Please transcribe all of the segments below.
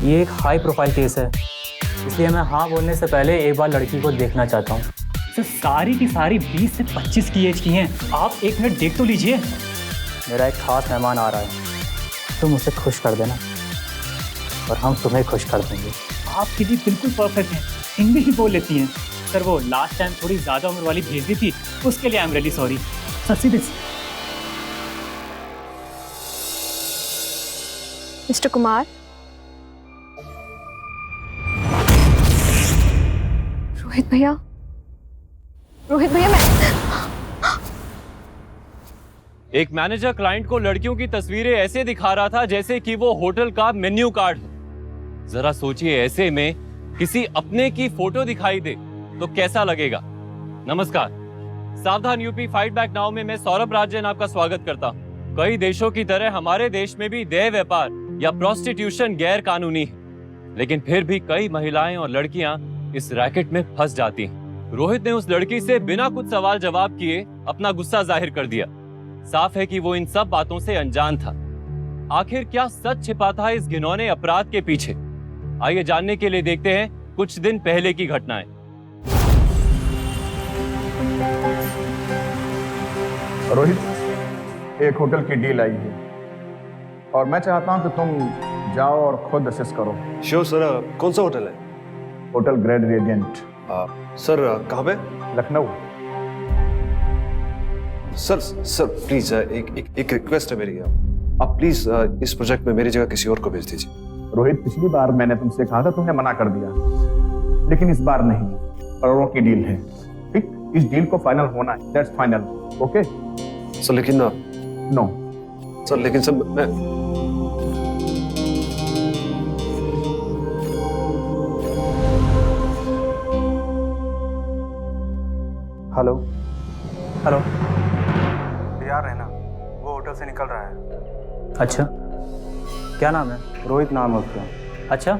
ये एक high profile case है, इसलिए मैं हाँ बोलने से पहले एक बार लड़की को देखना चाहता हूँ। सर सारी की सारी 20 से 25 की एज की हैं। आप एक मिनट देख तो लीजिए। मेरा एक खास मेहमान आ रहा है, तुम उसे खुश कर देना और हम तुम्हें खुश कर देंगे। आपके लिए बिल्कुल परफेक्ट हैं, इंग्लिश भी बोल लेती हैं। सर वो लास्ट टाइम थोड़ी ज़्यादा उम्र वाली भेज दी थी, उसके लिए I am really sorry. Sir सीधे मिस्टर कुमार। रोहित भैया, रोहित भैया मैं एक मैनेजर क्लाइंट को लड़कियों की तस्वीरें ऐसे दिखा रहा था जैसे कि वो होटल का मेन्यू कार्ड हो। जरा सोचिए, ऐसे में किसी अपने की फोटो दिखाई दे तो कैसा लगेगा। नमस्कार, सावधान यूपी फाइट बैक नाउ में मैं सौरभ राजन आपका स्वागत करता हूँ। कई देशों की तरह हमारे देश में भी देह व्यापार या प्रोस्टिट्यूशन गैर कानूनी है, लेकिन फिर भी कई महिलाएं और लड़कियां इस रैकेट में फंस जाती हैं। रोहित ने उस लड़की से बिना कुछ सवाल जवाब किए अपना गुस्सा जाहिर कर दिया। साफ है कि वो इन सब बातों से अनजान था। आखिर क्या सच छिपा था इस घिनौने अपराध के पीछे? आइए जानने के लिए देखते हैं कुछ दिन पहले की घटनाएं। रोहित, एक होटल की डील आई है और मैं चाहता हूं कि तुम जाओ और खुद असेस करो। Sure sir. कौन सा होटल है? Hotel grand radiant. सर कहाँ पे? लखनऊ। सर प्लीज एक रिक्वेस्ट है मेरी। आप प्लीज इस प्रोजेक्ट में मेरी जगह किसी और को भेज दीजिए। रोहित, पिछली बार मैंने तुमसे कहा था, तुमने मना कर दिया, लेकिन इस बार नहीं। करोड़ों की डील है, ठीक? इस डील को फाइनल होना है, दैट्स फाइनल। ओके सर लेकिन नो सर, लेकिन सर मैं हेलो हेलो। तैयार रहना, वो होटल से निकल रहा है। अच्छा, क्या नाम है? रोहित नाम है उसका। अच्छा,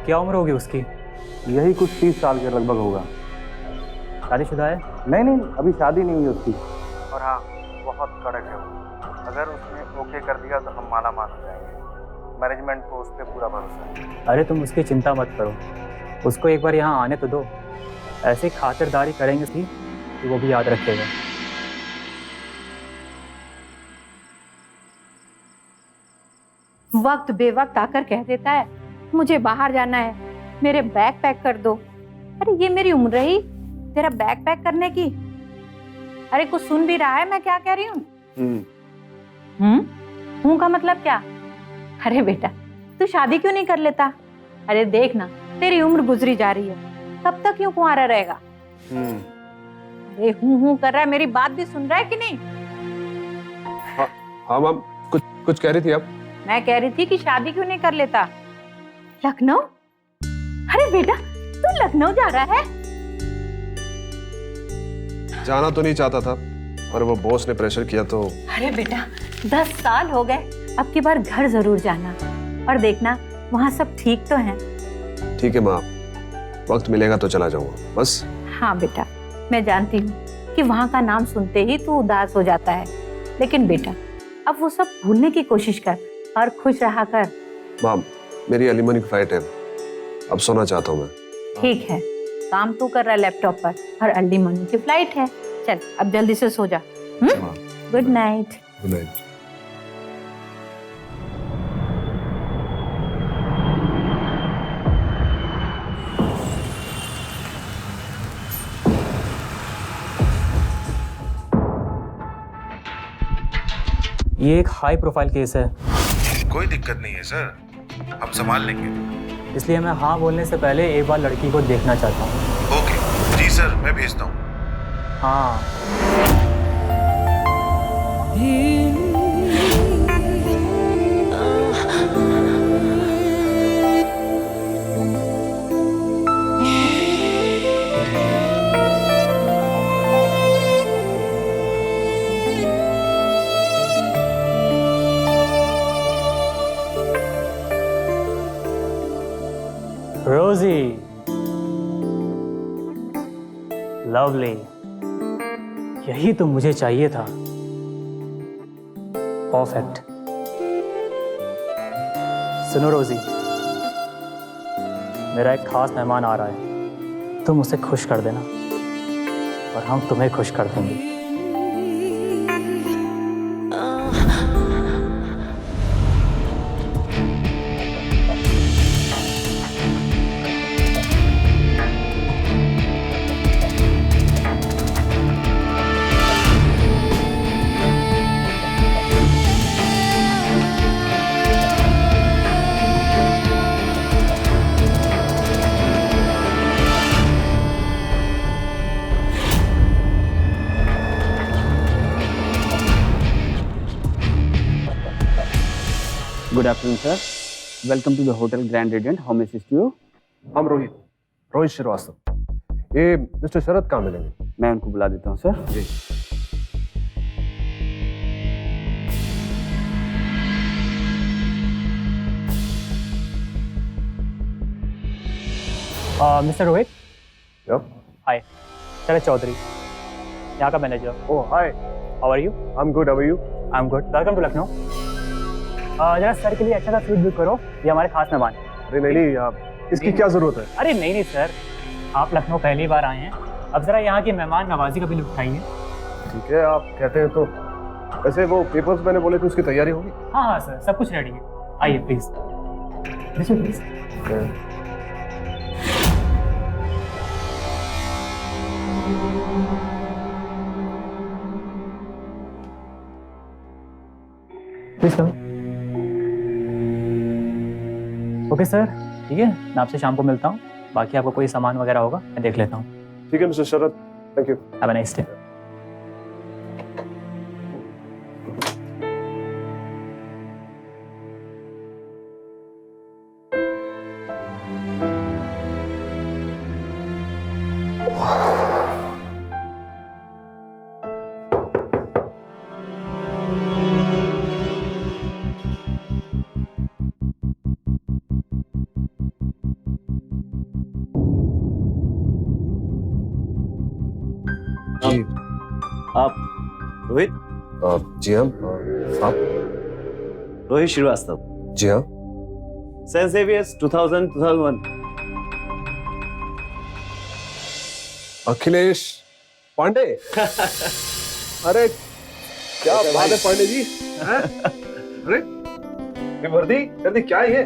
क्या उम्र होगी उसकी? यही कुछ 30 साल के लगभग होगा। शादीशुदा है? नहीं, अभी शादी नहीं हुई उसकी। और हाँ, बहुत कड़क है वो। अगर उसने ओके कर दिया तो हम माला माल हो जाएंगे। मैनेजमेंट को उस पर पूरा भरोसा है। अरे तुम उसकी चिंता मत करो, उसको एक बार यहाँ आने तो दो। ऐसी खातिरदारी करेंगे उसकी कि वो भी याद रखेगा। वक्त बेवक्त आकर कह देता है मुझे बाहर जाना है, मेरे बैग पैक कर दो। अरे ये मेरी उम्र रही तेरा बैग पैक करने की? अरे कुछ सुन भी रहा है मैं क्या कह रही हूँ? हूँ का मतलब क्या? अरे बेटा तू शादी क्यों नहीं कर लेता? अरे देख ना, तेरी उम्र गुजरी जा रही है, कब तक यूं कुंवारा रहेगा? अरे हूँ कर रहा है, मेरी बात भी सुन रहा है कि नहीं? हाँ मैम, कुछ कह रही थी आप? मैं कह रही थी कि शादी क्यों नहीं कर लेता? लखनऊ? अरे बेटा तू लखनऊ जा रहा है? जाना तो नहीं चाहता था, पर वो बॉस ने प्रेशर किया तो। अरे बेटा 10 साल हो गए, अब की बार घर जरूर जाना और देखना वहाँ सब ठीक तो है। ठीक है माँ, वक्त मिलेगा तो चला जाऊंगा बस। हाँ बेटा, मैं जानती हूँ कि वहाँ का नाम सुनते ही तू उदास हो जाता है, लेकिन बेटा अब वो सब भूलने की कोशिश कर और खुश रहा कर। माँ, मेरी एलिमनी की फ्लाइट है, अब सोना चाहता हूँ मैं। ठीक है, काम तू कर रहा है लैपटॉप पर और अर्ली मॉर्निंग की फ्लाइट है। चल अब जल्दी से सो जा। Good night. Good night. ये एक हाई प्रोफाइल केस है, कोई दिक्कत नहीं है सर, हम संभाल लेंगे। इसलिए मैं हाँ बोलने से पहले एक बार लड़की को देखना चाहता हूँ। ओके जी सर, मैं भेजता हूँ। हाँ। रोजी, लवली, यही तो मुझे चाहिए था। परफेक्ट। सुनो रोजी, मेरा एक खास मेहमान आ रहा है, तुम उसे खुश कर देना और हम तुम्हें खुश कर देंगे। Good afternoon, sir. Welcome to the Hotel Grand Radiant. How may I assist you? हम रोहित श्रीवास्तव। ये मिस्टर शरद कहाँ मिलेंगे? मैं उनको बुला देता हूँ, सर। जी। Mister Rohit, Yep. Hi, Sharad Chaudhary, यहाँ का manager. Oh, hi. How are you? I'm good. How are you? I am good. Welcome to Lucknow. जरा सर के लिए अच्छा सा स्वीट बुक करो, ये हमारे खास मेहमान हैं। अरे नहीं, आप इसकी क्या जरूरत है? अरे नहीं नहीं सर, आप लखनऊ पहली बार आए हैं, अब जरा यहाँ की मेहमान नवाजी का भी लुत्फ उठाइए। ठीक है, आप कहते हैं तो। वैसे वो पेपर्स मैंने बोले थे, उसकी तैयारी होगी? हाँ हाँ सर, सब कुछ रेडी है, आइए प्लीज प्लीज। प्लीज करो। ओके सर, ठीक है, मैं आपसे शाम को मिलता हूँ। बाकी आपको कोई सामान वगैरह होगा मैं देख लेता हूँ। ठीक है mister Sharad, thank you. Have a nice day. जी आप रोहित? जी हाँ। आप? रोहित श्रीवास्तव। जी हाँ। Saint Xavier's 2001। अखिलेश पांडे। अरे क्या बात है पांडे जी। हैं? अरे ये वर्दी क्या है ये?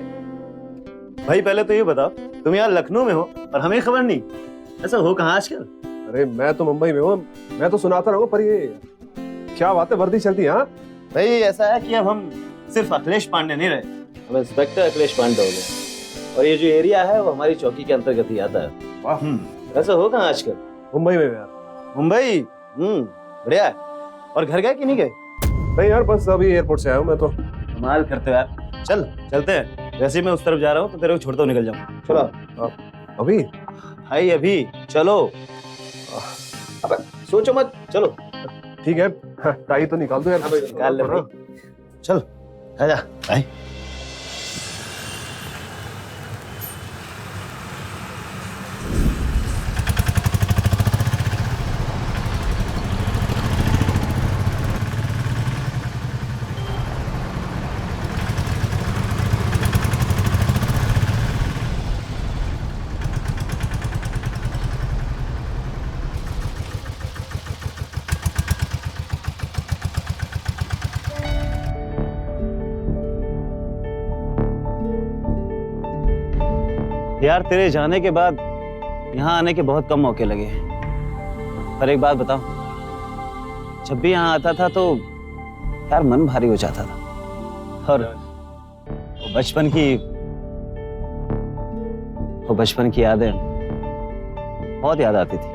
भाई पहले तो ये बताओ, तुम यहाँ लखनऊ में हो और हमें खबर नहीं, ऐसा हो कहाँ आजकल? अरे मैं तो मुंबई में हूँ, मैं तो सुनाता रहूंगा, पर ये क्या बात है, वर्दी चलती है? हाँ भाई ऐसा है कि अब हम सिर्फ अखिलेश पांडे नहीं रहे, हम इंस्पेक्टर अखिलेश पांडे हो गए और ये जो एरिया है वो हमारी चौकी के अंतर्गत ही आता है। वाह। ऐसा हो कहाँ आजकल? मुंबई में यार। मुंबई? बढ़िया है। और घर गए कि नहीं गए? नहीं यार, बस अभी एयरपोर्ट से आया हूँ मैं तो। कमाल करते हो यार। चलते हैं, वैसे ही मैं उस तरफ जा रहा हूँ तो तेरे को छोड़ता हूँ निकल जाऊँ। चलो। अभी? भाई अभी चलो, अबे सोचो मत, चलो। ठीक है, टाई तो निकाल दो यार। निकाल ले भाई, चल आजा भाई। यार तेरे जाने के बाद यहाँ आने के बहुत कम मौके लगे, पर एक बात बताओ, जब भी यहाँ आता था तो यार मन भारी हो जाता था और वो बचपन की यादें बहुत याद आती थी।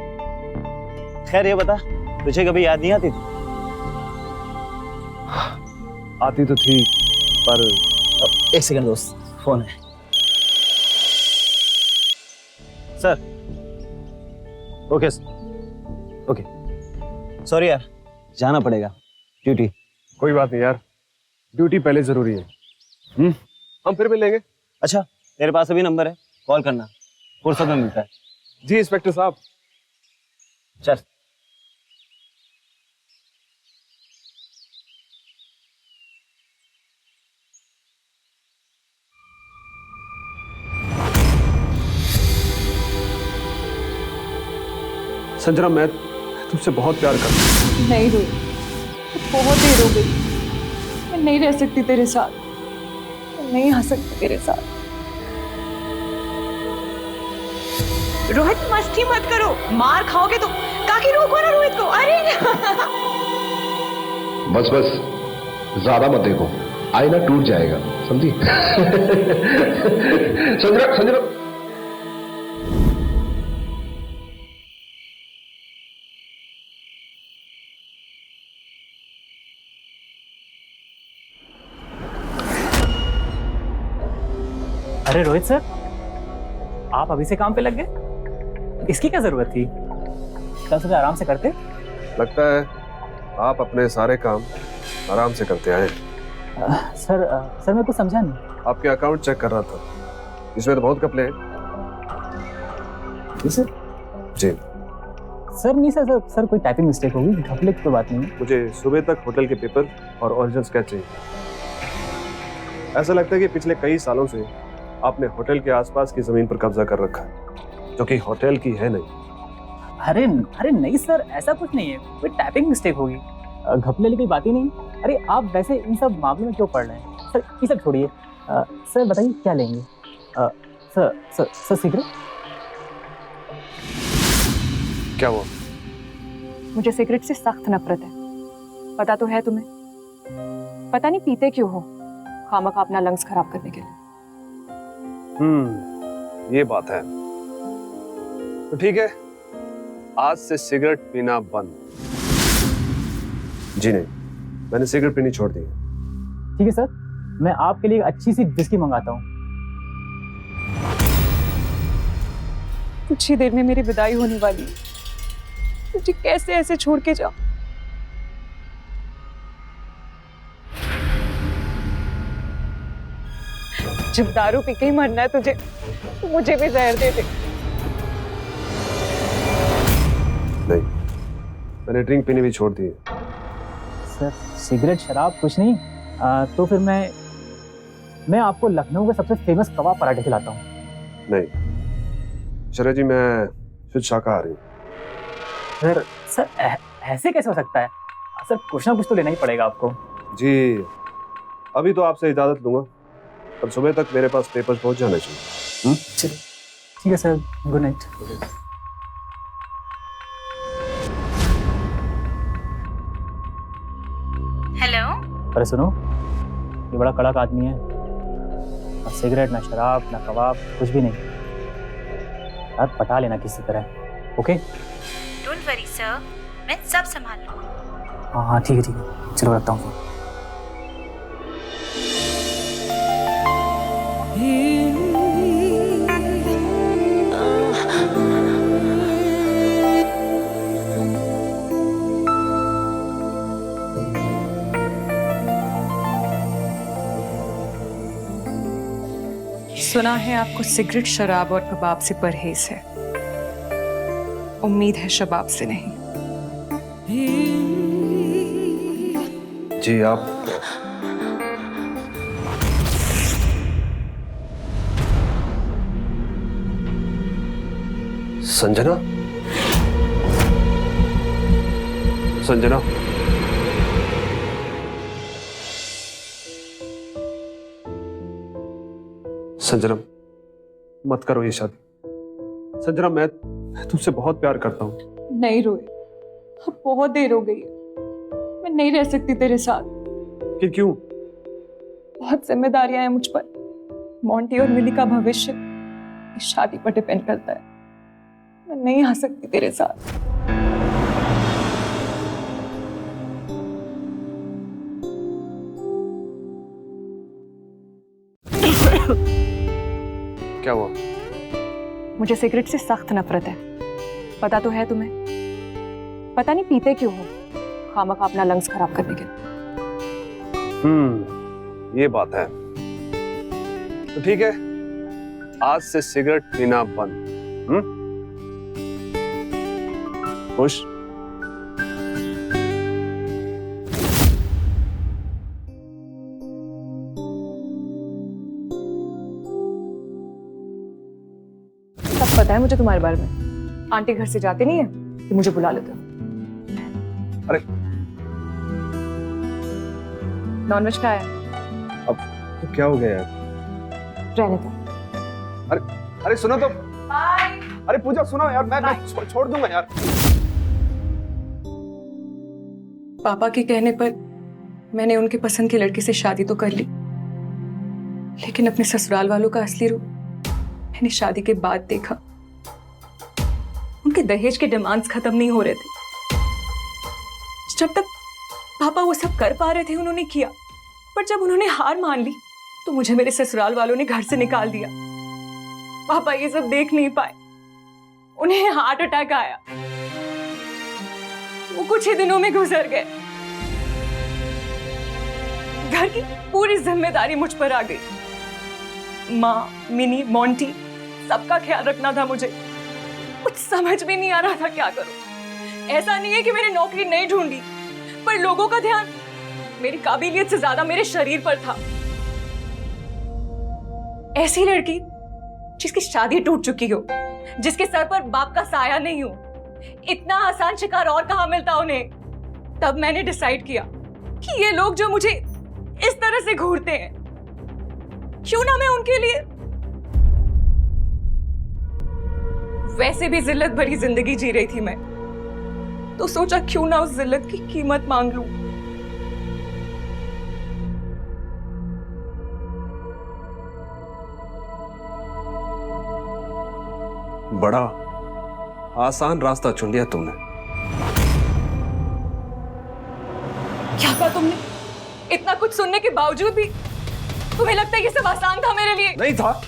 खैर ये बता, तुझे कभी याद नहीं आती थी? आती तो थी, पर एक सेकंड दोस्त, फोन है। सर। ओके ओके, सॉरी यार, जाना पड़ेगा, ड्यूटी। कोई बात नहीं यार, ड्यूटी पहले जरूरी है। हम फिर मिलेंगे। अच्छा, तेरे पास अभी नंबर है, कॉल करना, फुर्सत में मिलता है। जी इंस्पेक्टर साहब। चल। संजना, मैं तुमसे बहुत प्यार करता हूँ। नहीं रोहित, बहुत देर हो गई। मैं नहीं रह सकती तेरे साथ, मैं नहीं आ सकती तेरे साथ। रोहित मस्ती मत करो, मार खाओगे तो। काकी रोको ना रोहित को। अरे बस बस, ज्यादा मत देखो, आईना टूट जाएगा, समझी? संजना, संजना। अरे रोहित सर, आप अभी से काम पे लग गए? इसकी क्या जरूरत थी? कल सुबह आराम से करते। लगता है आप अपने सारे काम आराम से करते आए। सर मैं कुछ समझा नहीं। आपके अकाउंट चेक कर रहा था, इसमें तो बहुत घपले हैं। सर जी सर नहीं सर कोई टाइपिंग मिस्टेक होगी, घपले की तो बात नहीं है। मुझे सुबह तक होटल के पेपर और ओरिजिनल स्केच चाहिए। ऐसा लगता है कि पिछले कई सालों से आपने होटल के आसपास की जमीन पर कब्जा कर रखा है, जो कि होटल की है नहीं। अरे नहीं सर, ऐसा कुछ नहीं है, कोई टाइपिंग मिस्टेक होगी। घपले की बात ही नहीं। अरे आप वैसे इन सब मामलों में क्यों पड़ रहे हैं सर? ये सब छोड़िए। सर बताइए क्या लेंगे? Sir cigarette. क्या हुआ? मुझे सिगरेट से सख्त नफरत है, पता तो है तुम्हें। पता नहीं पीते क्यों हो, खामखा अपना लंग्स खराब करने के लिए। ये बात है। तो ठीक है, आज से सिगरेट पीना बंद। जी नहीं, मैंने सिगरेट पीनी छोड़ दी है। ठीक है सर, मैं आपके लिए एक अच्छी सी विस्की मंगाता हूँ। कुछ ही देर में मेरी विदाई होने वाली है, मुझे कैसे ऐसे छोड़ के जाओ? जब दारू पी के ही मरना है तुझे, तो मुझे भी जहर दे दे। नहीं, मैंने ड्रिंक पीनी भी छोड़ दी है। सर सिगरेट शराब कुछ नहीं। तो फिर मैं आपको लखनऊ के सबसे फेमस कबाब पराठे खिलाता हूँ। नहीं शरद जी, मैं शुद्ध शाकाहारी हूँ। सर ऐसे कैसे हो सकता है? सर कुछ ना कुछ तो लेना ही पड़ेगा आपको। जी अभी तो आपसे इजाजत लूंगा, पर सुबह तक मेरे पास पेपर्स पहुंच जाने चाहिए। चलिए ठीक है सर, गुड नाइट। हेलो। अरे सुनो, ये बड़ा कड़क आदमी है, ना सिगरेट ना शराब ना कबाब, कुछ भी नहीं। यार पटा लेना किसी तरह, ओके? डोंट वरी सर, मैं सब संभाल लूंगा। हाँ ठीक है, चलो रखता हूँ फोन। सुना है आपको सिगरेट शराब और कबाब से परहेज है, उम्मीद है शबाब से नहीं। जी आप संजना? संजना, संजना मत करो ये शादी। संजना, मैं तुमसे बहुत प्यार करता हूँ। नहीं रोए, अब बहुत देर हो गई है, मैं नहीं रह सकती तेरे साथ। कि क्यों? बहुत जिम्मेदारियां हैं मुझ पर। मोंटी और मिली का भविष्य इस शादी पर डिपेंड करता है। मैं नहीं आ सकती तेरे साथ। क्या हुआ? मुझे सिगरेट से सख्त नफरत है, पता तो है तुम्हें। पता नहीं पीते क्यों हो, खामखा अपना लंग्स खराब करने के लिए। ये बात है। तो ठीक है, आज से सिगरेट पीना बंद। खुश? सब पता है मुझे तुम्हारे बारे में। आंटी घर से जाती नहीं है, कि मुझे बुला लेते हो। अरे नॉनवेज का है, अब तो क्या हो गया यार? रहने दो। अरे सुनो तो, अरे पूजा सुनो यार, मैं छोड़ दूंगा यार। पापा के कहने पर मैंने उनके पसंद की लड़की से शादी तो कर ली, लेकिन अपने ससुराल वालों का असली रूप मैंने शादी के बाद देखा। उनके दहेज के डिमांड्स खत्म नहीं हो रहे थे। जब तक पापा वो सब कर पा रहे थे उन्होंने किया, पर जब उन्होंने हार मान ली तो मुझे मेरे ससुराल वालों ने घर से निकाल दिया। पापा ये सब देख नहीं पाए, उन्हें हार्ट अटैक आया, वो कुछ ही दिनों में गुजर गए। घर की पूरी जिम्मेदारी मुझ पर आ गई। माँ, मिनी, मोंटी, सबका ख्याल रखना था मुझे। कुछ समझ भी नहीं आ रहा था क्या करूं। ऐसा नहीं है कि मैंने नौकरी नहीं ढूंढी, पर लोगों का ध्यान मेरी काबिलियत से ज्यादा मेरे शरीर पर था। ऐसी लड़की जिसकी शादी टूट चुकी हो, जिसके सर पर बाप का साया नहीं हो, इतना आसान शिकार और कहां मिलता उन्हें। तब मैंने डिसाइड किया कि ये लोग जो मुझे इस तरह से घूरते हैं, क्यों ना मैं उनके लिए वैसे भी जिल्लत भरी जिंदगी जी रही थी मैं, तो सोचा क्यों ना उस जिल्लत की कीमत मांग लूं। बड़ा आसान रास्ता चुन लिया तुमने। क्या कहा तुमने? इतना कुछ सुनने के बावजूद भी तुम्हें लगता है ये सब आसान था मेरे लिए? नहीं था।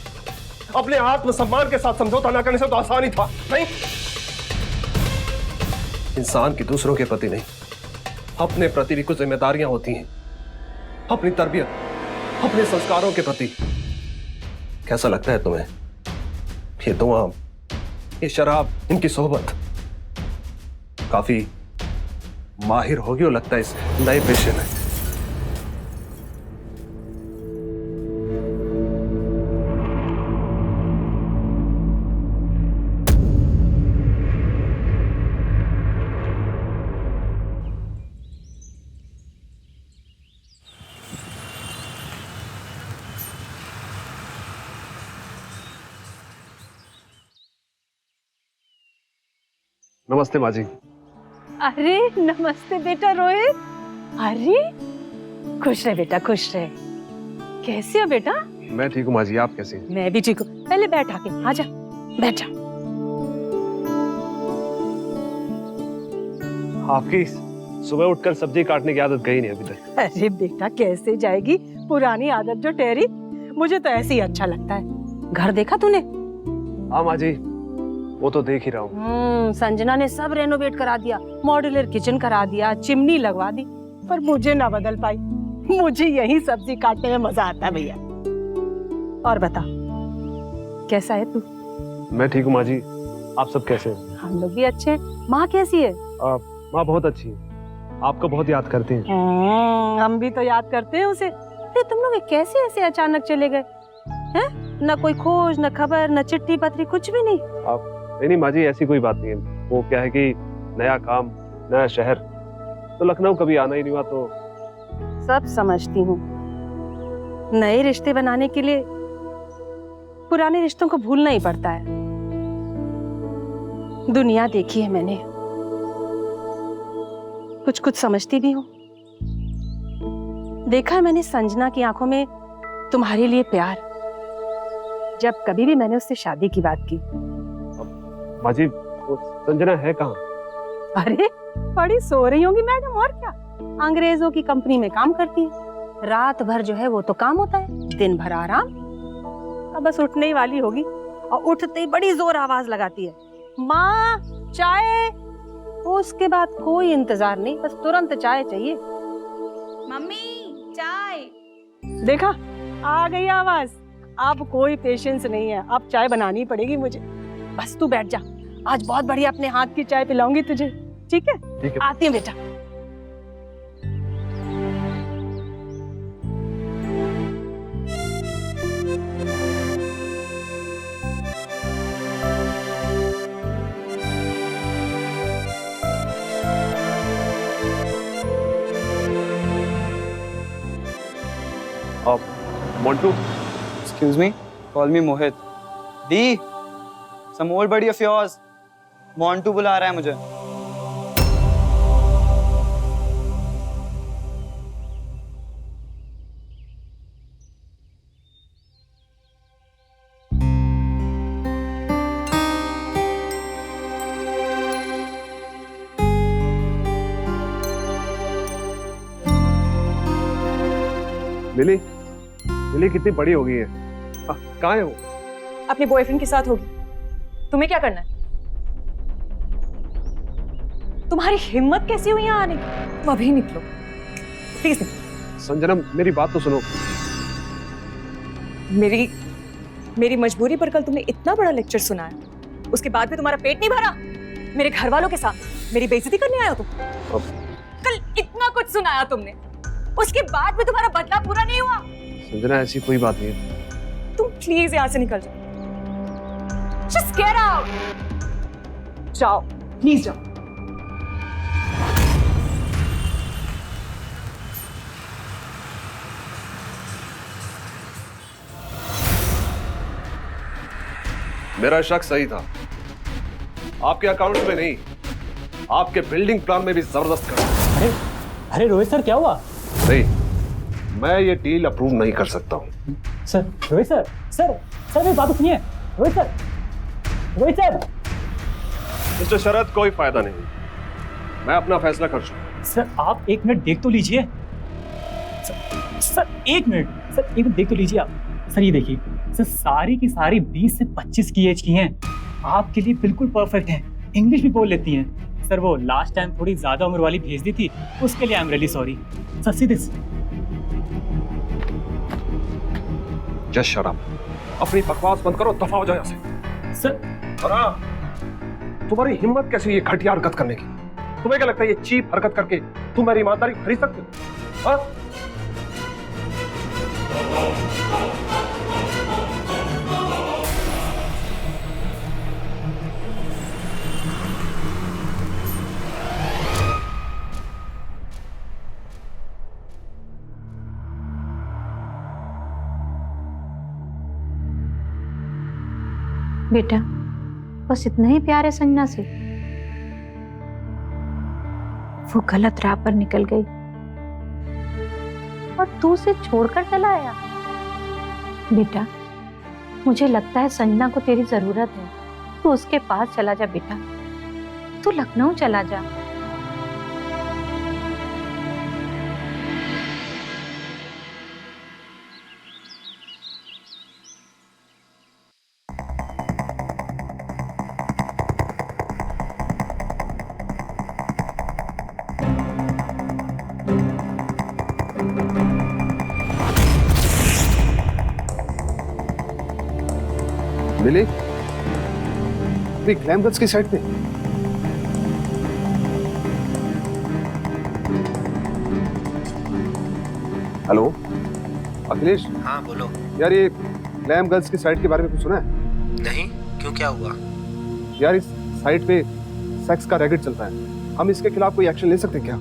अपने आत्मसम्मान के साथ समझौता ना करने से तो आसान ही था। नहीं, इंसान की दूसरों के प्रति नहीं, अपने प्रति भी कुछ जिम्मेदारियां होती हैं। अपनी तरबियत, अपने संस्कारों के प्रति। कैसा लगता है तुम्हें ये दुआ, ये शराब, इनकी सोहबत काफी माहिर होगी और लगता है इस नए पेशे में। नमस्ते माँ जी। अरे नमस्ते बेटा रोहित। अरे खुश रहे बेटा, खुश रहे। कैसे हो बेटा? मैं ठीक हूँ माँ जी, आप कैसे हैं? मैं भी ठीक हूँ। पहले बैठ आके, आजा बैठ जा। आपकी सुबह उठकर सब्जी काटने की आदत गई नहीं अभी तक। अरे बेटा कैसे जाएगी, पुरानी आदत जो ठहरी। मुझे तो ऐसे ही अच्छा लगता है। घर देखा तूने? हाँ माँ जी, वो तो देख ही रहा हूँ। संजना ने सब रेनोवेट करा दिया, मॉड्यूलर किचन करा दिया, चिमनी लगवा दी, पर मुझे ना बदल पाई। मुझे यही सब्जी काटने में मजा आता है भैया। और बता कैसा है तू? मैं ठीक हूँ माँ जी, आप सब कैसे हैं? हम लोग भी अच्छे हैं। माँ कैसी है? माँ बहुत अच्छी है, आपको बहुत याद करती हैं। हम भी तो याद करते हैं उसे। अरे तुम लोग कैसे ऐसे अचानक चले गए हैं? न कोई खोज, न खबर, न चिट्ठी पत्री, कुछ भी नहीं। नहीं माँ जी, ऐसी कोई बात नहीं है। वो क्या है कि नया काम, नया शहर, तो लखनऊ कभी आना ही नहीं हुआ। तो सब समझती हूँ। नए रिश्ते बनाने के लिए पुराने रिश्तों को भूलना ही पड़ता है। दुनिया देखी है मैंने, कुछ कुछ समझती भी हूँ। देखा है मैंने संजना की आंखों में तुम्हारे लिए प्यार, जब कभी भी मैंने उससे शादी की बात की। माँ जी, वो संजना है कहाँ? अरे बड़ी सो रही होंगी मैडम, और क्या। अंग्रेजों की कंपनी में काम करती है। रात भर जो है वो तो काम होता है, दिन भर आराम। अब बस उठने ही वाली होगी, और उठते ही बड़ी जोर आवाज लगाती है, माँ चाय। उसके बाद कोई इंतजार नहीं, बस तुरंत चाय चाहिए। मम्मी चाय। देखा, आ गई आवाज। अब कोई पेशेंस नहीं है, अब चाय बनानी पड़ेगी मुझे। बस तू बैठ जा, आज बहुत बढ़िया अपने हाथ की चाय पिलाऊंगी तुझे। ठीक है? ठीक है। आती हूँ बेटा। Montu, Excuse me, call me Mohit. The, some old buddy of yours, Montu बुला रहा है मुझे. मिली कितनी बड़ी हो गई है? कहाँ है वो? अपने बॉयफ्रेंड के साथ होगी। तुम्हें क्या करना है? तुम्हारी हिम्मत कैसी हुई यहाँ आने की? तुम अभी निकलो, प्लीज निकलो। संजना, मेरी बात तो सुनो। मेरी मजबूरी पर कल तुमने इतना बड़ा लेक्चर सुनाया, उसके बाद भी तुम्हारा पेट नहीं भरा? मेरे घर वालों के साथ मेरी बेइज्जती करने आए हो तुम? कल इतना कुछ सुनाया तुमने, उसके बाद भी तुम्हारा बदला पूरा नहीं हुआ? संजना, ऐसी कोई बात नहीं है। तुम प्लीज यहाँ से निकल जाओ। Just get out! जाओ, प्लीज जाओ। मेरा शक सही था। आपके अकाउंट में नहीं, आपके बिल्डिंग प्लान में भी जबरदस्त कर। अरे रोहित सर, क्या हुआ? नहीं, मैं ये डील अप्रूव नहीं कर सकता हूँ। सर, रोहित सर, मेरी बात सुनिए। रोहित सर। मिस्टर शरद, कोई फायदा नहीं, मैं अपना फैसला कर चुका। सर आप एक मिनट देख तो लीजिए। सर एक मिनट देख तो लीजिए आप। सर ये देखिए, सर सारी की सारी 20 से 25 की एज की हैं, आपके लिए बिल्कुल परफेक्ट हैं, इंग्लिश भी बोल लेती हैं। सर वो लास्ट टाइम थोड़ी ज्यादा उम्र वाली भेज दी थी, उसके लिए I am really sorry. Sir see this. Just shut up, अपनी बकवास बंद करो, दफा हो जाओ यहाँ से। सर तुम्हारी हिम्मत कैसी ये घटिया हरकत करने की? तुम्हें क्या लगता है ये चीप हरकत करके तुम मेरी ईमानदारी खरीद सकते हो? हाँ? बेटा, बस इतना ही प्यार है संजना से? वो गलत राह पर निकल गई और तू उसे छोड़कर चला आया। बेटा, मुझे लगता है संजना को तेरी जरूरत है, तू उसके पास चला जा बेटा, तू लखनऊ चला जा। मिली ग्लैमगंज की साइड पे। हेलो अखिलेश। हाँ बोलो। यार ये ग्लैमगंज की साइड के बारे में कुछ सुना है? नहीं, क्यों, क्या हुआ? यार इस साइट पे सेक्स का रैकेट चलता है, हम इसके खिलाफ कोई एक्शन ले सकते हैं क्या?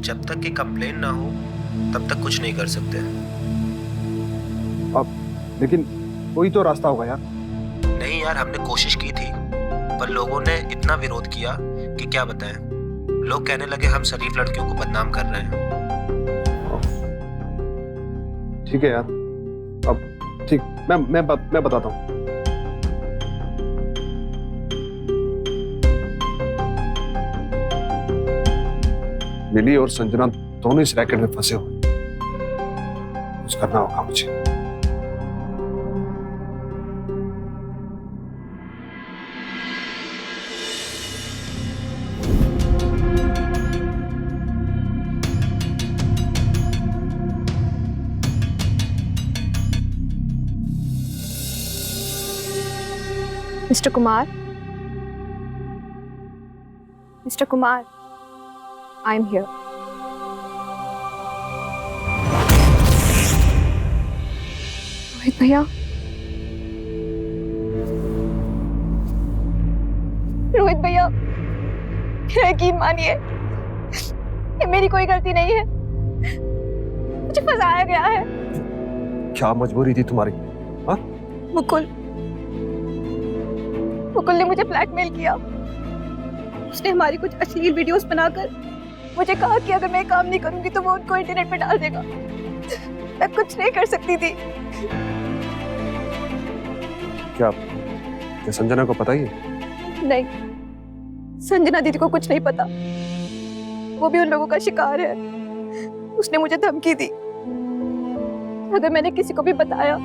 जब तक कि कंप्लेन ना हो तब तक कुछ नहीं कर सकते। अब लेकिन कोई तो रास्ता होगा यार। नहीं यार, हमने कोशिश की थी पर लोगों ने इतना विरोध किया कि क्या बताएं। लोग कहने लगे हम शरीफ लड़कियों को बदनाम कर रहे हैं। ठीक है यार, अब ठीक, मैं बताता हूँ। मिली और संजना दोनों इस रैकेट में फंसे हुए, कुछ करना होगा मुझे। Mr. Kumar, I'm here. Rohit भैया, यकीन मानिए, ये मेरी कोई गलती नहीं है, मुझे फंसाया गया है। क्या मजबूरी थी तुम्हारी? हाँ? मुकुल ने मुझे ब्लैकमेल किया। उसने हमारी कुछ अश्लील वीडियोस बनाकर मुझे कहा कि अगर मैं काम नहीं करूंगी तो वो उनको इंटरनेट पे डाल देगा। मैं कुछ नहीं कर सकती थी। क्या संजना को पता ही है? नहीं, संजना दीदी को कुछ नहीं पता। वो भी उन लोगों का शिकार है। उसने मुझे धमकी दी, अगर मैंने किसी को भी बताया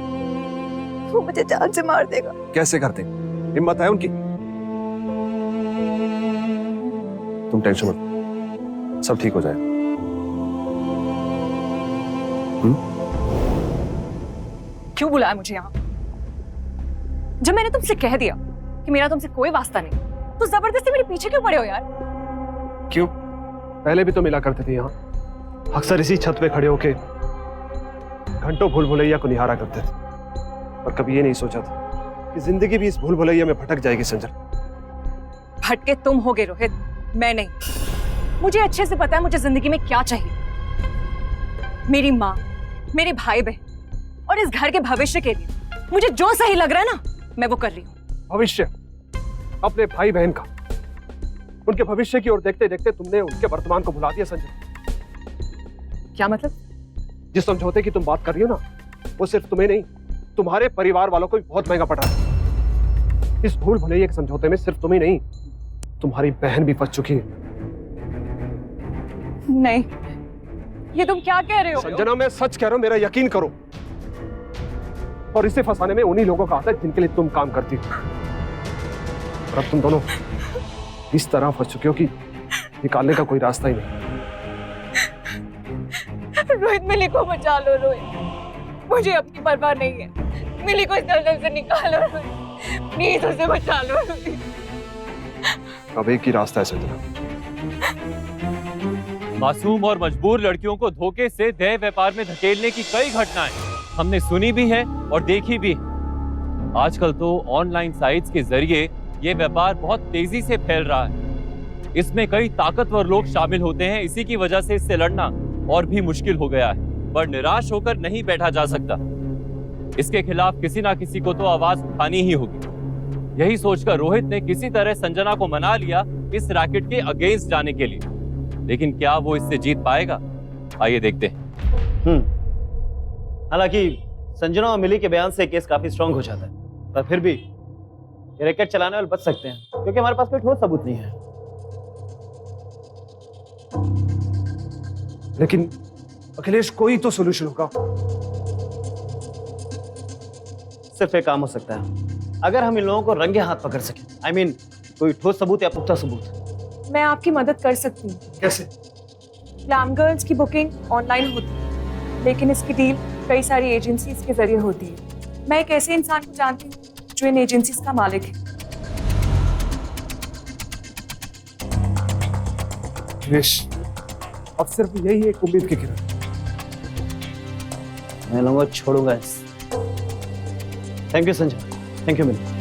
वो मुझे जान से मार देगा। कैसे करते? हिम्मत है उनकी? तुम टेंशन मत, सब ठीक हो जाए। क्यों बुलाया मुझे यहाँ? जब मैंने तुमसे कह दिया कि मेरा तुमसे कोई वास्ता नहीं, तो जबरदस्ती मेरे पीछे क्यों पड़े हो यार? क्यों? पहले भी तो मिला करते थे यहाँ, अक्सर इसी छत पे खड़े होके घंटों भूल भुलैया को निहारा करते थे, और कभी ये नहीं सोचा था कि जिंदगी भी इस भूल भुलैया में भटक जाएगी। संजय, भटके तुम होगे रोहित, मैं नहीं। मुझे अच्छे से पता है मुझे जिंदगी में क्या चाहिए। मेरी माँ, मेरे भाई बहन और इस घर के भविष्य के लिए मुझे जो सही लग रहा है ना, मैं वो कर रही हूँ। भविष्य? अपने भाई बहन का, उनके भविष्य की ओर देखते देखते तुमने उनके वर्तमान को भुला दिया। संजय, क्या मतलब? जिस समझौते की तुम बात कर रही हो ना, वो सिर्फ तुम्हें नहीं, तुम्हारे परिवार वालों को भी बहुत महंगा पड़ रहा है। इस भूल भुलैया के समझौते में सिर्फ तुम्हें नहीं, तुम्हारी बहन भी फंस चुकी है। नहीं, ये तुम क्या कह रहे हो? संजना, मैं सच कह रहा हूं, मेरा यकीन करो। और इसे फंसाने में उन्हीं लोगों का हाथ है जिनके लिए तुम काम करती हो। और अब तुम दोनों इस तरह फंस चुके हो कि निकालने का कोई रास्ता ही नहीं। रोहित, मिली को बचा लो। रोहित, मुझे अपनी परवाह नहीं है। मिली को इस दलदल से निकालो। प्लीज उसे बचा लो। अब एक ही रास्ता है संजना। मासूम और मजबूर लड़कियों को धोखे से देह व्यापार में धकेलने की कई घटनाएं हमने सुनी भी है और देखी भी। आजकल तो ऑनलाइन साइट्स के जरिए ये व्यापार बहुत तेजी से फैल रहा है। इसमें कई ताकतवर लोग शामिल होते हैं। इसी की वजह से इससे लड़ना और भी मुश्किल हो गया है। पर निराश होकर नहीं बैठा जा सकता। इसके खिलाफ किसी ना किसी को तो आवाज उठानी ही होगी। यही सोचकर रोहित ने किसी तरह संजना को मना लिया इस रैकेट के अगेंस्ट जाने के लिए। लेकिन क्या वो इससे जीत पाएगा? आइए देखते हैं। हालांकि संजना और मिली के बयान से केस काफी स्ट्रांग हो जाता है, पर फिर भी ये रैकेट चलाने वाले बच सकते हैं, क्योंकि हमारे पास कोई ठोस सबूत नहीं है। लेकिन अखिलेश, कोई तो सोल्यूशन होगा। सिर्फ एक काम हो सकता है, अगर हम इन लोगों को रंगे हाथ पकड़ सकें। I mean, कोई ठोस सबूत या पुख्ता सबूत। मैं आपकी मदद कर सकती हूँ। कैसे? ग्लैम गर्ल्स की बुकिंग ऑनलाइन होती है, लेकिन इसकी डील कई सारी एजेंसीज के जरिए होती है। मैं एक ऐसे इंसान को जानती हूँ जो इन एजेंसीज का मालिक है। अखिलेश, अब सिर्फ यही एक उम्मीद की किरण। मैं लोगों को छोड़ूंगा। Thank you Sanjay, thank you Mili.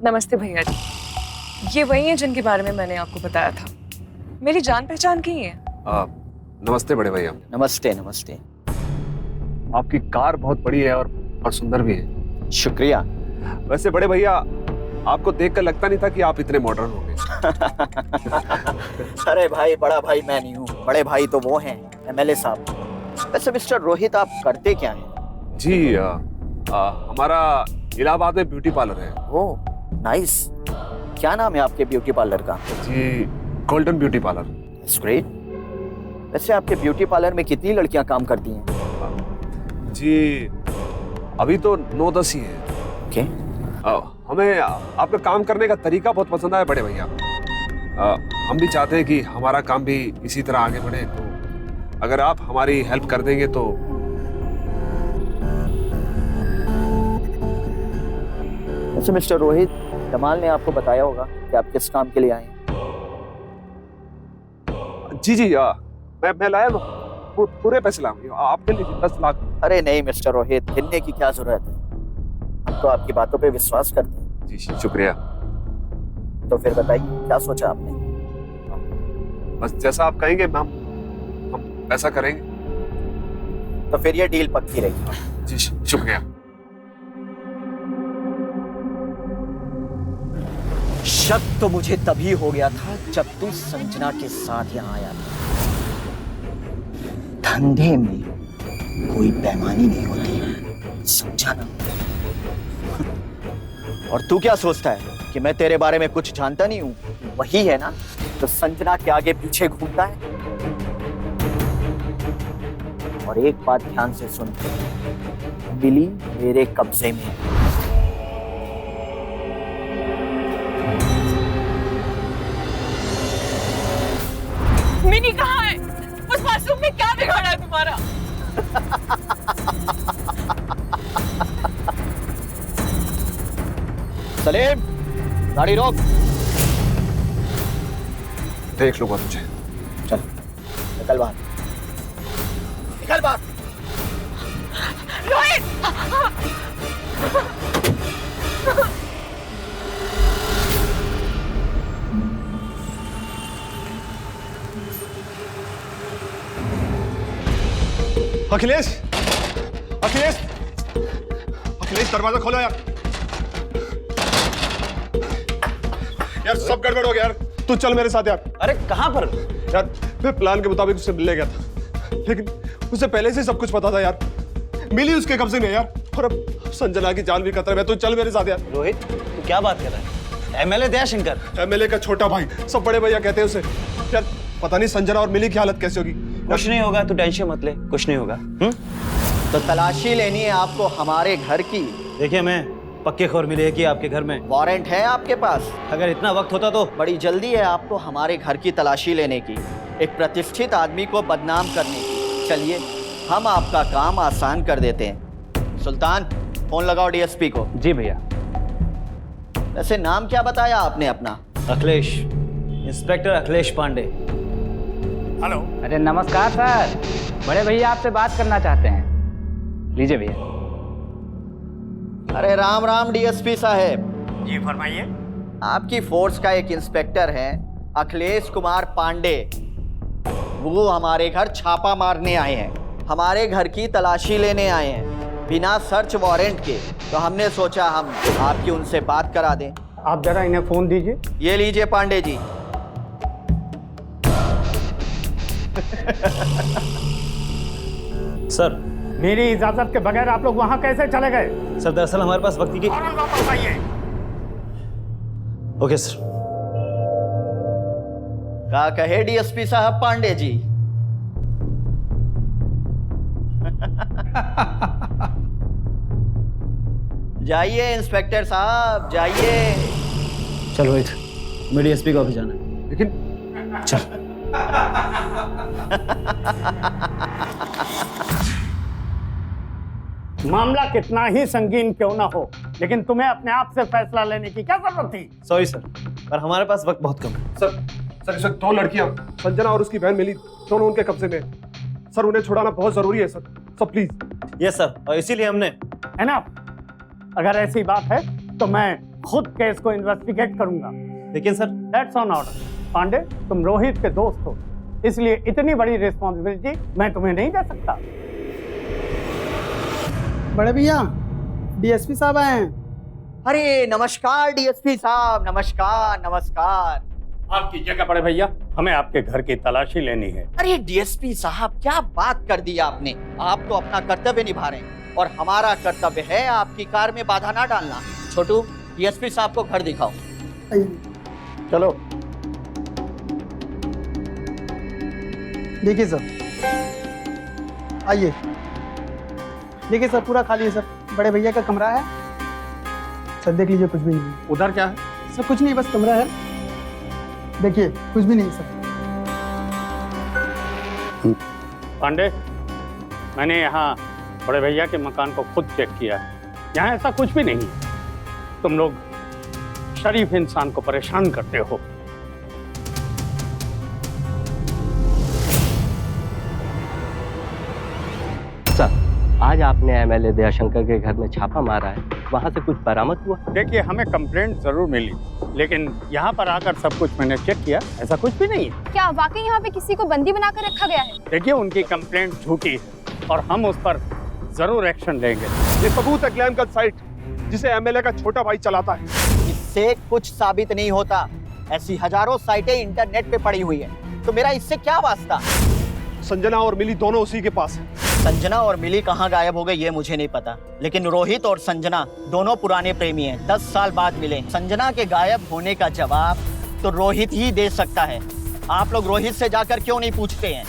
नमस्ते भैया जी, ये वही है जिनके बारे में मैंने आपको बताया था। मेरी जान पहचान की है। नमस्ते बड़े भैया। नमस्ते नमस्ते। आपकी कार बहुत बड़ी है और सुंदर भी है। शुक्रिया। वैसे बड़े भैया, आपको देखकर लगता नहीं था कि आप इतने मॉडर्न होंगे। अरे भाई, बड़ा भाई मैं नहीं हूँ, बड़े भाई तो वो हैं एमएलए साहब। वैसे मिस्टर रोहित, आप करते क्या हैं? जी हमारा इलाहाबाद में ब्यूटी पार्लर है। Oh nice. क्या नाम है आपके ब्यूटी पार्लर का? जी golden beauty parlour. It's great. वैसे आपके ब्यूटी पार्लर में कितनी लड़कियां काम करती हैं? जी अभी तो 9-10 ही है। ओके। हमें आपका काम करने का तरीका बहुत पसंद आया बड़े भैया। हम भी चाहते हैं कि हमारा काम भी इसी तरह आगे बढ़े, तो अगर आप हमारी हेल्प कर देंगे तो। वैसे मिस्टर रोहित, जमाल ने आपको बताया होगा कि आप किस काम के लिए आए हैं। जी जी, मैं लाया ना, पूरे पैसे लाऊंगा आपके लिए, 10 लाख। अरे नहीं मिस्टर रोहित, गिनने की क्या जरूरत है, हम तो आपकी बातों पे विश्वास करते हैं। जी शुक्रिया। तो फिर बताइए क्या सोचा आपने? बस जैसा आप कहेंगे हम ऐसा करेंगे। तो फिर ये डील पक्की रही। जी शुक्रिया। शक तो मुझे तभी हो गया था जब तू संजना के साथ यहाँ आया था। धंधे में कोई बेईमानी नहीं होती, समझा ना? और तू क्या सोचता है कि मैं तेरे बारे में कुछ जानता नहीं हूँ? वही है ना तो संजना के आगे पीछे घूमता है। और एक बात ध्यान से सुन, मिली मेरे कब्जे में है। मिनी कहाँ है? उस मासूम ने क्या बिगाड़ा है तुम्हारा? सलीम, गाड़ी रोक। देख लूंगा तुझे। चल निकल बाहर, निकल बाहर। रोहित! अखिलेश, अखिलेश, अखिलेश दरवाजा खोलो यार। यार सब गड़बड़ हो गया यार, तू चल मेरे साथ यार। अरे कहाँ पर? यार मैं प्लान के मुताबिक उससे मिलने गया था, लेकिन उसे पहले से सब कुछ पता था यार। मिली उसके कब्जे में यार, और अब संजना की जान भी खतरे में। तू चल मेरे साथ यार। रोहित, तू क्या बात कर रहा है? एमएलए दयाशंकर, एमएलए का छोटा भाई, सब बड़े भैया कहते हैं उसे। यार पता नहीं संजना और मिली की हालत कैसे होगी। कुछ नहीं होगा, तू टेंशन मत ले, कुछ नहीं होगा। तो तलाशी लेनी है आपको हमारे घर की। देखिए, मैं पक्के खबर मिली है कि आपके घर में वारंट है आपके पास? अगर इतना वक्त होता तो। बड़ी जल्दी है आपको हमारे घर की तलाशी लेने की, एक प्रतिष्ठित आदमी को बदनाम करने की। चलिए हम आपका काम आसान कर देते हैं। सुल्तान, फोन लगाओ डीएसपी को। जी भैया। वैसे नाम क्या बताया आपने अपना? अखिलेश, इंस्पेक्टर अखिलेश पांडे। हेलो। अरे नमस्कार सर, बड़े भैया आपसे बात करना चाहते हैं। लीजिए भैया। अरे राम राम डीएसपी साहब। जी फरमाइए। आपकी फोर्स का एक इंस्पेक्टर है अखिलेश कुमार पांडे, वो हमारे घर छापा मारने आए हैं, हमारे घर की तलाशी लेने आए हैं बिना सर्च वारंट के। तो हमने सोचा हम आपकी उनसे बात करा दें। आप जरा इन्हें फोन दीजिए। ये लीजिए पांडे जी। सर, मेरी इजाजत के बगैर आप लोग वहां कैसे चले गए? सर दरअसल हमारे पास वक्त की। वापस आइए। Okay sir. क्या कहे डीएसपी साहब पांडे जी? जाइए इंस्पेक्टर साहब, जाइए। चल रोहित, मैं डीएसपी को ऑफिस जाना है। लेकिन चल। मामला कितना ही संगीन क्यों ना हो, लेकिन तुम्हें अपने आप से फैसला लेने की क्या जरूरत थी? सॉरी सर, पर हमारे पास वक्त बहुत कम है। सर इस वक्त 2 लड़कियां, संजना और उसकी बहन मिली, दोनों उनके कब्जे में। सर उन्हें छुड़ाना बहुत जरूरी है सर, प्लीज। यस सर, और इसीलिए हमने। है ना, अगर ऐसी बात है तो मैं खुद केस को इन्वेस्टिगेट करूंगा। लेकिन sir, that's on order. Pandey, तुम रोहित के दोस्त हो, इसलिए इतनी बड़ी रिस्पॉन्सिबिलिटी मैं तुम्हें नहीं दे सकता। बड़े भैया, डीएसपी साहब आए हैं। अरे नमस्कार डीएसपी साहब, नमस्कार नमस्कार। आपकी जगह बड़े भैया, हमें आपके घर की तलाशी लेनी है। अरे डीएसपी साहब, क्या बात कर दी आपने। आप तो अपना कर्तव्य निभा रहे हैं और हमारा कर्तव्य है आपकी कार में बाधा ना डालना। छोटू, डीएसपी साहब को घर दिखाओ। चलो। देखिए सर, आइए। देखिए सर, पूरा खाली है सर। बड़े भैया का कमरा है सर, देख लीजिए, कुछ भी नहीं है। उधर क्या है? सर कुछ नहीं, बस कमरा है, देखिए कुछ भी नहीं सर। पांडे, मैंने यहाँ बड़े भैया के मकान को खुद चेक किया है, यहाँ ऐसा कुछ भी नहीं है। तुम लोग शरीफ इंसान को परेशान करते हो। सर, आज आपने एमएलए दयाशंकर के घर में छापा मारा है, वहां से कुछ बरामद हुआ? देखिए, हमें कंप्लेंट जरूर मिली, लेकिन यहाँ पर आकर सब कुछ मैंने चेक किया, ऐसा कुछ भी नहीं है। क्या वाकई यहाँ पे किसी को बंदी बनाकर रखा गया है? देखिए, उनकी कंप्लेंट झूठी है और हम उस पर जरूर एक्शन लेंगे। ये सबूत है ग्लैमगंज साइट, जिसे एमएलए का छोटा भाई चलाता है। इससे कुछ साबित नहीं होता। ऐसी हजारों साइटें इंटरनेट पे पड़ी हुई है, तो मेरा इससे क्या वास्ता? संजना और मिली दोनों उसी के पास है। संजना और मिली कहाँ गायब हो गई ये मुझे नहीं पता, लेकिन रोहित और संजना दोनों पुराने प्रेमी हैं। 10 साल बाद मिले। संजना के गायब होने का जवाब तो रोहित ही दे सकता है। आप लोग रोहित से जाकर क्यों नहीं पूछते हैं?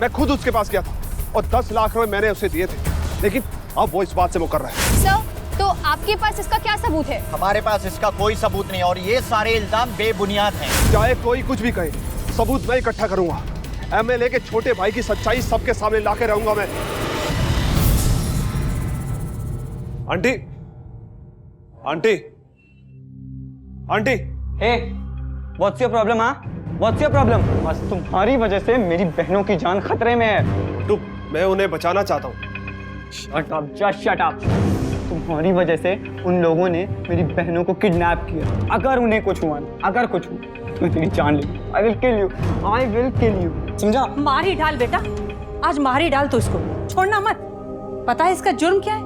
मैं खुद उसके पास गया था और 10 लाख रुपए मैंने उसे दिए थे, लेकिन अब वो इस बात से मुकर रहा है। सर, तो आपके पास इसका क्या सबूत है? हमारे पास इसका कोई सबूत नहीं और ये सारे इल्जाम बेबुनियाद हैं। चाहे कोई कुछ भी कहे, सबूत मैं इकट्ठा करूंगा। एमएलए के छोटे भाई की सच्चाई सबके सामने लाके रहूंगा मैं। Aunty, aunty, aunty. Hey, what's your problem? हाँ, व्हाट्स योर प्रॉब्लम? बस तुम्हारी वजह से मेरी बहनों की जान खतरे में है। मैं उन्हें बचाना चाहता हूँ। Shut up, just shut up. तुम्हारी वजह से उन लोगों ने मेरी बहनों को किडनैप किया। अगर उन्हें कुछ हुआ, अगर कुछ हुआ, मैं तेरी जान लूंगा। I will kill you. I will kill you. समझा? मार ही डाल बेटा, आज मार ही डाल तो इसको, छोड़ना मत। पता है इसका जुर्म क्या है?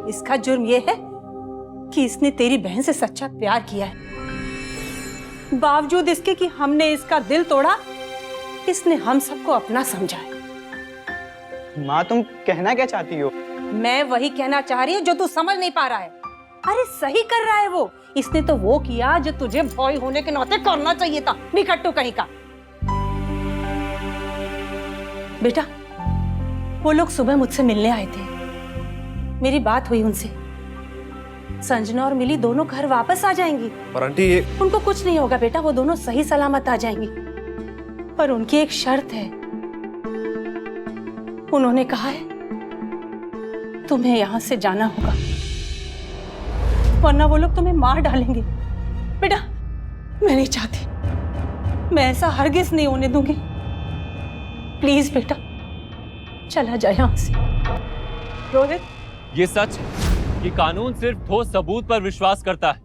इसका जुर्म ये है कि इसने तेरी बहन से सच्चा प्यार किया है। बावजूद इसके कि हमने इसका दिल तोड़ा, इसने हम सबको अपना समझा है। माँ, तुम कहना क्या चाहती हो? मैं वही कहना चाह रही हूँ जो तू समझ नहीं पा रहा है। अरे सही कर रहा है वो। इसने तो वो किया जो तुझे बॉय होने के नाते करना चाहिए था, निकट्टू कहीं का। बेटा, वो लोग सुबह मुझसे मिलने आए थे, मेरी बात हुई उनसे। संजना और मिली दोनों घर वापस आ जाएंगी। पर आंटी, ये उनको कुछ नहीं होगा बेटा, वो दोनों सही सलामत आ जाएंगी। पर उनकी एक शर्त है। उन्होंने कहा है तुम्हें यहां से जाना होगा, वरना वो लोग तुम्हें मार डालेंगे। बेटा, मैं नहीं चाहती, मैं ऐसा हरगिज नहीं होने दूंगी। प्लीज बेटा, चला जाए यहां से। रोहित, ये सच है कि कानून सिर्फ ठोस सबूत पर विश्वास करता है,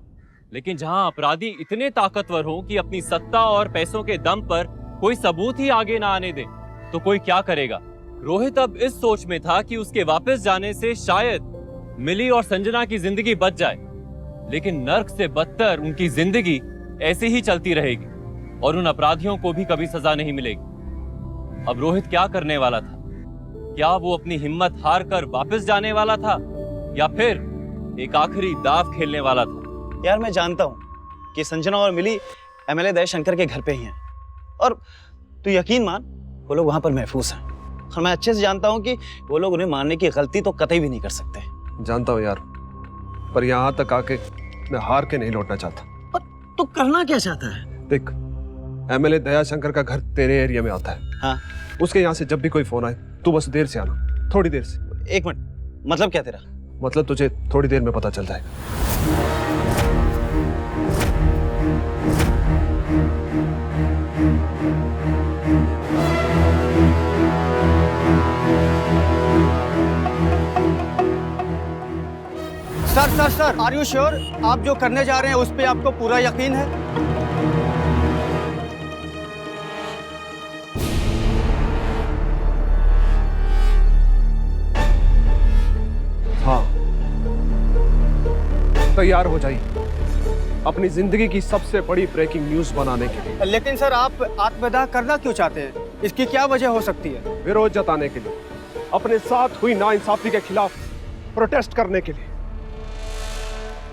लेकिन जहां अपराधी इतने ताकतवर हो कि अपनी सत्ता और पैसों के दम पर कोई सबूत ही आगे ना आने दे, तो कोई क्या करेगा? रोहित अब इस सोच में था कि उसके वापस जाने से शायद मिली और संजना की जिंदगी बच जाए, लेकिन नर्क से बदतर उनकी जिंदगी ऐसे ही चलती रहेगी और उन अपराधियों को भी कभी सजा नहीं मिलेगी। अब रोहित क्या करने वाला था? क्या वो अपनी हिम्मत हार कर वापस जाने वाला था या फिर एक आखिरी दाव खेलने वाला था? यार, मैं जानता हूँ कि संजना और मिली एमएलए दयाशंकर के घर पे ही हैं, और तू यकीन मान वो लोग वहां पर महफूज हैं। और मैं अच्छे से जानता हूँ कि वो लोग उन्हें मारने की गलती तो कतई भी नहीं कर सकते। जानता हूँ यार, पर यहाँ तक आके मैं हार के नहीं लौटना चाहता। पर तू करना क्या चाहता है? देख, एमएलए दयाशंकर का घर तेरे एरिया में आता है। हाँ। उसके यहाँ से जब भी कोई फोन आए, तू बस देर से आना, थोड़ी देर से। 1 मिनट, मतलब क्या तेरा? मतलब तुझे थोड़ी देर में पता चल जाएगा। Sir, are you sure? आप जो करने जा रहे हैं उस पे आपको पूरा यकीन है? हाँ, तैयार हो जाइए अपनी जिंदगी की सबसे बड़ी ब्रेकिंग न्यूज बनाने के लिए। लेकिन सर, आप आत्मदाह करना क्यों चाहते हैं? इसकी क्या वजह हो सकती है? विरोध जताने के लिए, अपने साथ हुई नाइंसाफी के खिलाफ प्रोटेस्ट करने के लिए।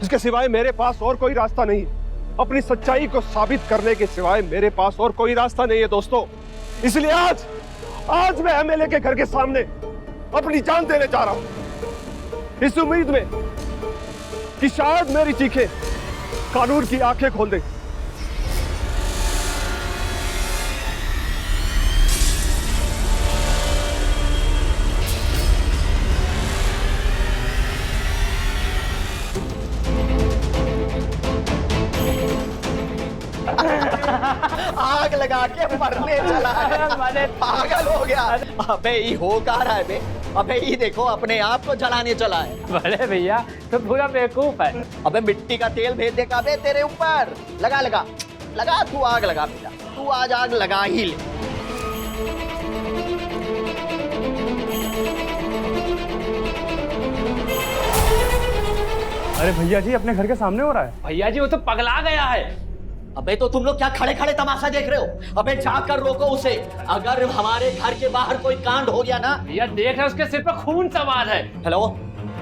इसके सिवाय मेरे पास और कोई रास्ता नहीं है। अपनी सच्चाई को साबित करने के सिवाय मेरे पास और कोई रास्ता नहीं है दोस्तों। इसलिए आज मैं एमएलए के घर के सामने अपनी जान देने जा रहा हूं, इस उम्मीद में कि शायद मेरी चीखें कानून की आंखें खोल दे। लगा के मरने चला है। पागल हो गया। अबे ये हो कहाँ रहा है बे? अबे ये देखो अपने आप को जलाने चला है। बड़े भैया तो पूरा बेवकूफ है। अबे मिट्टी का तेल भेज देगा बे तेरे ऊपर। लगा लगा लगा, तू आग लगा बेटा, तू आज आग लगा ही ले। अरे भैया जी अपने घर के सामने हो रहा है। भैया जी वो तो पगला गया है। अबे तो तुम लोग क्या खड़े खड़े तमाशा देख रहे हो? अबे जाकर रोको उसे। अगर हमारे घर के बाहर कोई कांड हो गया ना। भैया देख रहे उसके सिर पर खून सवार है। हेलो,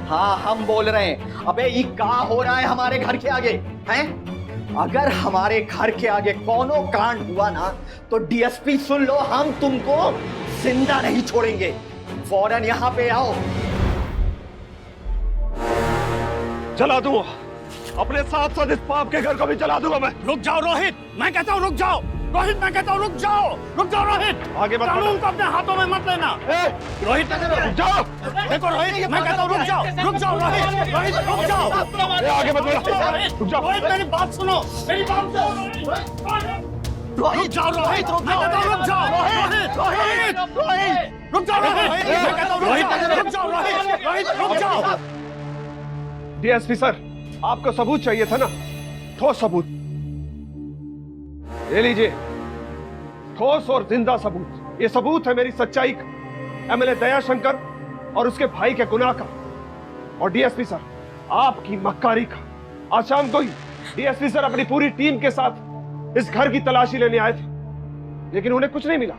हाँ हम बोल रहे हैं। अबे ये क्या हो रहा है हमारे घर के आगे हैं? अगर हमारे घर के आगे कोनो कांड हुआ ना तो डीएसपी सुन लो, हम तुमको जिंदा नहीं छोड़ेंगे। फौरन यहाँ पे आओ। जला दूंगा अपने साथ साथ इस पाप के घर को भी जला दूंगा मैं। रुक जाओ रोहित, मैं कहता हूँ रुक जाओ। रोहित मैं कहता हूँ रुक जाओ रोहित। आगे मत कानून को अपने हाथों में मत लेना। रोहित रुक जाओ। देखो रोहित मैं कहता हूँ रुक जाओ रोहित रुक जाओ। आगे मत बढ़ो, रुक जाओ। रोहित मेरी बात सुनो, मेरी बात सुनो। रुक जाओ रोहित, मैं कहता हूँ रुक जाओ रोहित रुक जाओ रोहित, मैं कहता हूँ रुक जाओ रोहित रुक जाओ। डीएसपी सर, आपको सबूत चाहिए था ना, ठोस सबूत ले लीजिए। ठोस और जिंदा सबूत। ये सबूत है मेरी सच्चाई का, एमएलए दयाशंकर और उसके भाई के गुनाह का, और डीएसपी सर आपकी मक्कारी का। आज शाम को ही डीएसपी सर अपनी पूरी टीम के साथ इस घर की तलाशी लेने आए थे, लेकिन उन्हें कुछ नहीं मिला,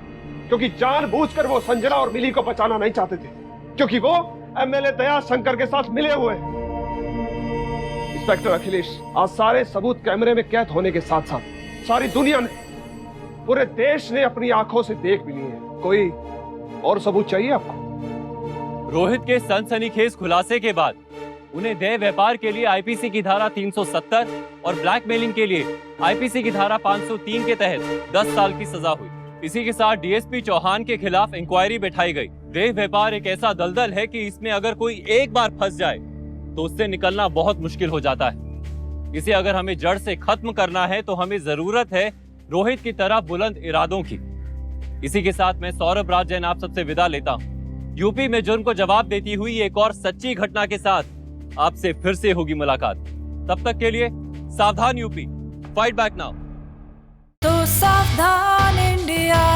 क्योंकि जानबूझकर वो संजना और मिली को बचाना नहीं चाहते थे, क्योंकि वो एमएलए दयाशंकर के साथ मिले हुए हैं। इंस्पेक्टर अखिलेश, आज सारे सबूत कैमरे में कैद होने के साथ साथ सारी दुनिया ने, पूरे देश ने अपनी आंखों से देख भी लिए हैं। कोई और सबूत चाहिए आपको? रोहित के सनसनीखेज खुलासे के बाद उन्हें देह व्यापार के लिए आईपीसी की धारा 370 और ब्लैकमेलिंग के लिए आईपीसी की धारा 503 के तहत 10 साल की सजा हुई। इसी के साथ डीएसपी चौहान के खिलाफ इंक्वायरी बैठाई गई। देह व्यापार एक ऐसा दलदल है कि इसमें अगर कोई एक बार फंस जाए तो उससे निकलना बहुत मुश्किल हो जाता है। इसे अगर हमें जड़ से खत्म करना है तो हमें जरूरत है रोहित की तरह बुलंद इरादों की। इसी के साथ मैं सौरभ राज जैन आप सबसे विदा लेता हूँ। यूपी में जुर्म को जवाब देती हुई एक और सच्ची घटना के साथ आपसे फिर से होगी मुलाकात। तब तक के लिए सावधान यूपी, फाइट बैक नाउ। तो सावधान इंडिया।